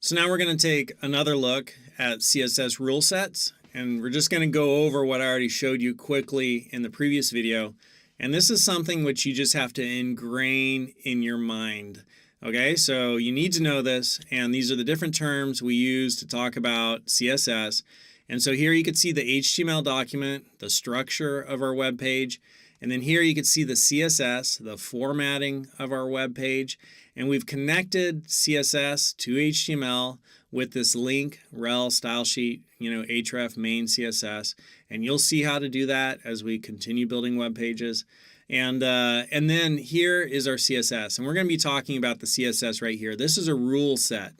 So now we're going to take another look at CSS rule sets, and we're just going to go over what I already showed you quickly in the previous video. And this is something which you just have to ingrain in your mind. Okay, so you need to know this, and these are the different terms we use to talk about CSS. And so here you can see the HTML document, the structure of our web page, and then here you can see the CSS, the formatting of our web page. And we've connected CSS to HTML with this link, rel style sheet, href main CSS. And you'll see how to do that as we continue building web pages. And then here is our CSS. And we're going to be talking about the CSS right here. This is a rule set,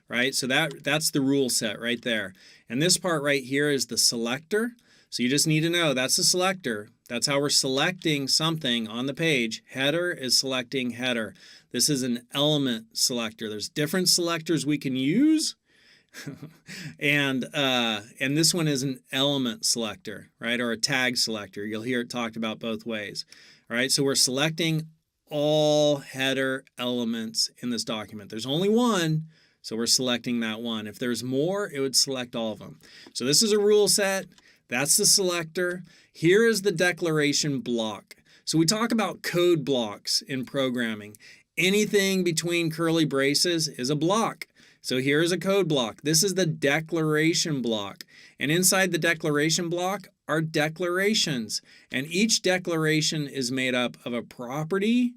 right? So that's the rule set right there. And this part right here is the selector. So you just need to know that's the selector. That's how we're selecting something on the page. Header is selecting header. This is an element selector. There's different selectors we can use. and this one is an element selector, right? Or a tag selector. You'll hear it talked about both ways. All right, so we're selecting all header elements in this document. There's only one, so we're selecting that one. If there's more, it would select all of them. So this is a rule set. That's the selector. Here is the declaration block. So we talk about code blocks in programming. Anything between curly braces is a block. So here's a code block. This is the declaration block. And inside the declaration block are declarations. And each declaration is made up of a property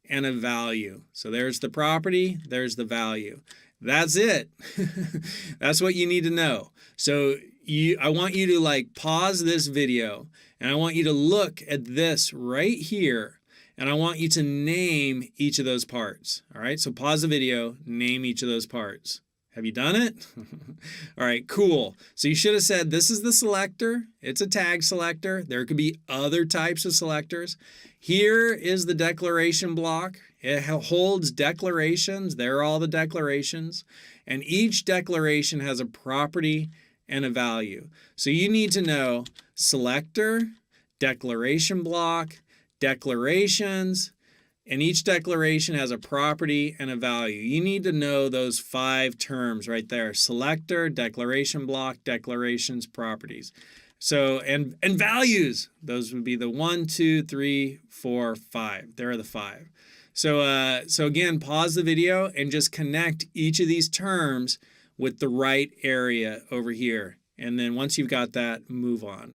and a value. So there's the property, there's the value. That's it. That's what you need to know. So I want you to pause this video, and I want you to look at this right here. And I want you to name each of those parts. All right, so pause the video, name each of those parts. Have you done it? All right, cool. So you should have said this is the selector. It's a tag selector. There could be other types of selectors. Here is the declaration block. It holds declarations. There are all the declarations. And each declaration has a property and a value. So you need to know selector, declaration block, declarations, and each declaration has a property and a value. You need to know those 5 terms right there: selector, declaration block, declarations, properties. So and values, those would be the 1, 2, 3, 4, 5. There are the 5. So again, pause the video and just connect each of these terms with the right area over here. And then once you've got that, move on.